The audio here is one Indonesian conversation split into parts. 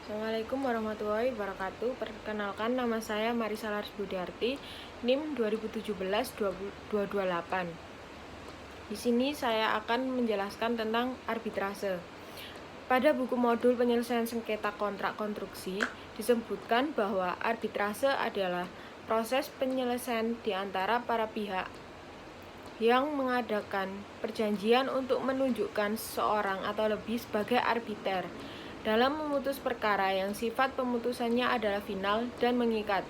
Assalamualaikum warahmatullahi wabarakatuh. Perkenalkan, nama saya Marisa Laris Budiarti, NIM 2017-228. Di sini saya akan menjelaskan tentang arbitrase. Pada buku modul penyelesaian sengketa kontrak konstruksi disebutkan bahwa arbitrase adalah proses penyelesaian di antara para pihak yang mengadakan perjanjian untuk menunjukkan seseorang atau lebih sebagai arbiter dalam memutus perkara yang sifat pemutusannya adalah final dan mengikat.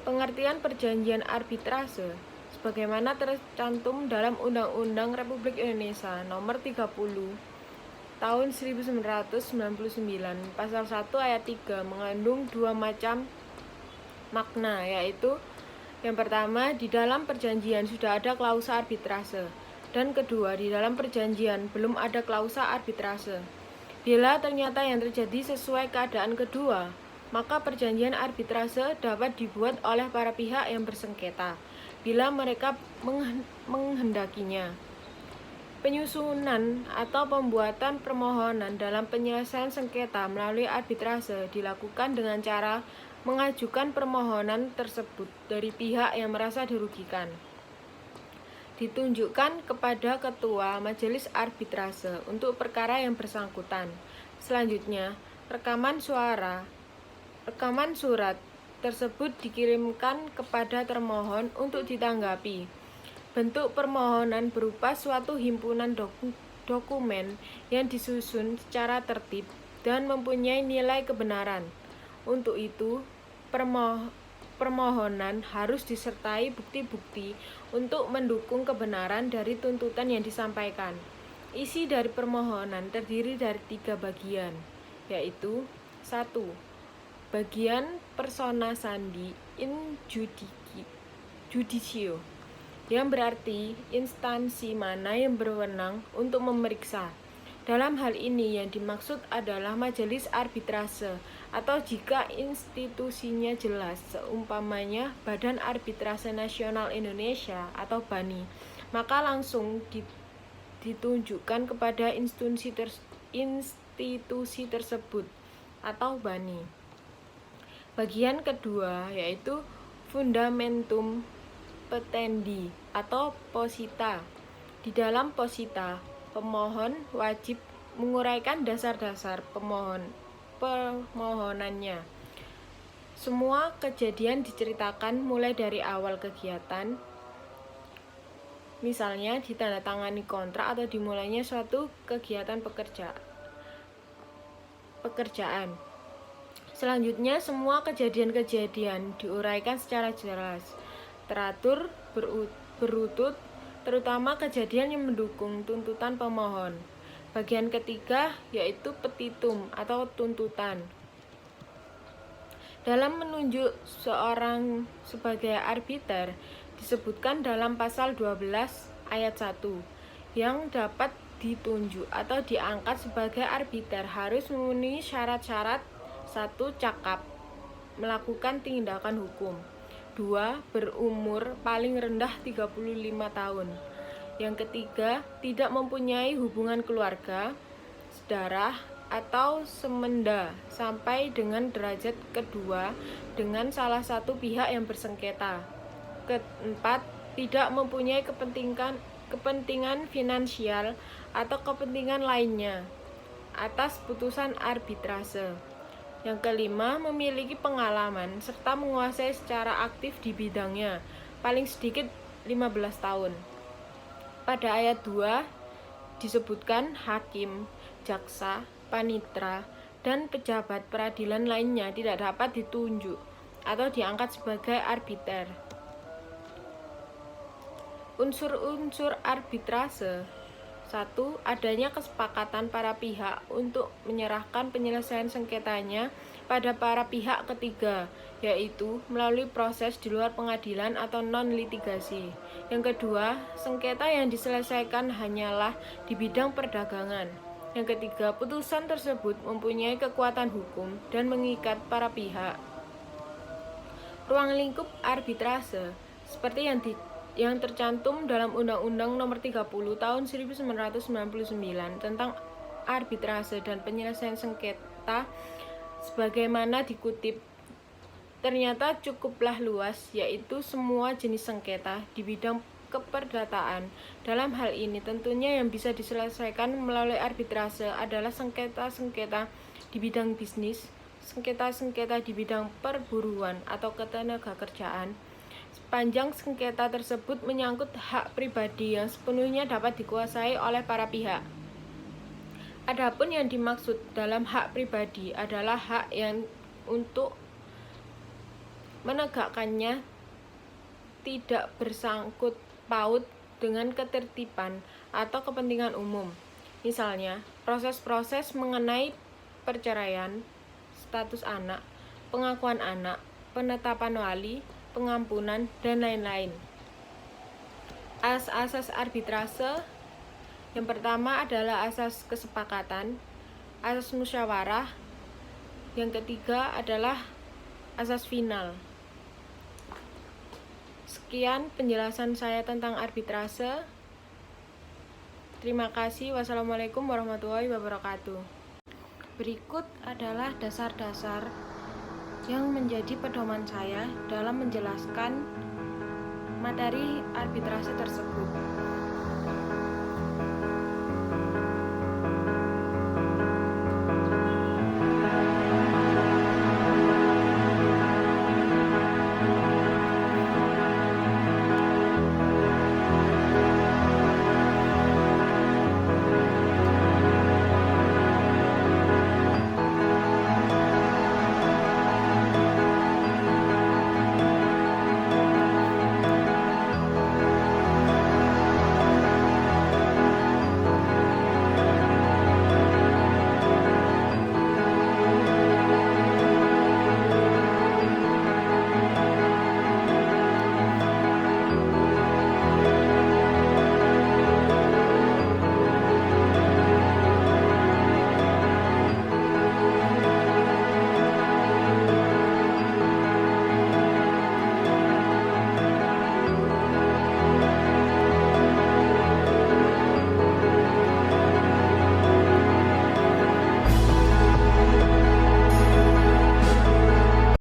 Pengertian perjanjian arbitrase sebagaimana tercantum dalam Undang-Undang Republik Indonesia Nomor 30 Tahun 1999 Pasal 1 Ayat 3 mengandung dua macam makna, yaitu yang pertama, di dalam perjanjian sudah ada klausa arbitrase, dan kedua, di dalam perjanjian belum ada klausa arbitrase. Bila ternyata yang terjadi sesuai keadaan kedua, maka perjanjian arbitrase dapat dibuat oleh para pihak yang bersengketa bila mereka menghendakinya. Penyusunan atau pembuatan permohonan dalam penyelesaian sengketa melalui arbitrase dilakukan dengan cara mengajukan permohonan tersebut dari pihak yang merasa dirugikan. Ditunjukkan kepada ketua majelis arbitrase untuk perkara yang bersangkutan. Selanjutnya, rekaman surat tersebut dikirimkan kepada termohon untuk ditanggapi. Bentuk permohonan berupa suatu himpunan dokumen yang disusun secara tertib dan mempunyai nilai kebenaran. Untuk itu, permohonan harus disertai bukti-bukti untuk mendukung kebenaran dari tuntutan yang disampaikan. Isi dari permohonan terdiri dari 3 bagian, yaitu 1. Bagian persona sandi in judicio, yang berarti instansi mana yang berwenang untuk memeriksa. Dalam hal ini yang dimaksud adalah majelis arbitrase, atau jika institusinya jelas, seumpamanya Badan Arbitrase Nasional Indonesia atau BANI, maka langsung ditunjukkan kepada institusi tersebut atau BANI. Bagian kedua yaitu fundamentum petendi atau posita. Di dalam posita, pemohon wajib menguraikan dasar-dasar permohonannya. Semua kejadian diceritakan mulai dari awal kegiatan, misalnya ditandatangani kontrak atau dimulainya suatu kegiatan pekerjaan. Selanjutnya, semua kejadian-kejadian diuraikan secara jelas, teratur, berutut, terutama kejadian yang mendukung tuntutan pemohon. Bagian ketiga yaitu petitum atau tuntutan. Dalam menunjuk seorang sebagai arbiter disebutkan dalam pasal 12 ayat 1, yang dapat ditunjuk atau diangkat sebagai arbiter harus memenuhi syarat-syarat: 1. Cakap, melakukan tindakan hukum. 2. Berumur paling rendah 35 tahun. Yang ketiga, tidak mempunyai hubungan keluarga, sedarah, atau semenda sampai dengan derajat kedua dengan salah satu pihak yang bersengketa. Keempat, tidak mempunyai kepentingan finansial atau kepentingan lainnya atas putusan arbitrase. Yang kelima, memiliki pengalaman serta menguasai secara aktif di bidangnya, paling sedikit 15 tahun. Pada ayat 2 disebutkan hakim, jaksa, panitra, dan pejabat peradilan lainnya tidak dapat ditunjuk atau diangkat sebagai arbiter. Unsur-unsur arbitrase: 1. Adanya kesepakatan para pihak untuk menyerahkan penyelesaian sengketanya pada para pihak ketiga, yaitu melalui proses di luar pengadilan atau non-litigasi. Yang kedua, sengketa yang diselesaikan hanyalah di bidang perdagangan. Yang ketiga, putusan tersebut mempunyai kekuatan hukum dan mengikat para pihak. Ruang lingkup arbitrase seperti yang tercantum dalam Undang-Undang Nomor 30 Tahun 1999 tentang arbitrase dan penyelesaian sengketa sebagaimana dikutip, ternyata cukuplah luas, yaitu semua jenis sengketa di bidang keperdataan. Dalam hal ini tentunya yang bisa diselesaikan melalui arbitrase adalah sengketa-sengketa di bidang bisnis, sengketa-sengketa di bidang perburuan atau ketenagakerjaan, sepanjang sengketa tersebut menyangkut hak pribadi yang sepenuhnya dapat dikuasai oleh para pihak. Adapun yang dimaksud dalam hak pribadi adalah hak yang untuk menegakkannya tidak bersangkut paut dengan ketertiban atau kepentingan umum. Misalnya, proses-proses mengenai perceraian, status anak, pengakuan anak, penetapan wali, pengampunan, dan lain-lain. Asas arbitrase yang pertama adalah asas kesepakatan, asas musyawarah. Yang ketiga adalah asas final. Sekian penjelasan saya tentang arbitrase. Terima kasih. Wassalamualaikum warahmatullahi wabarakatuh. Berikut adalah dasar-dasar yang menjadi pedoman saya dalam menjelaskan materi arbitrase tersebut.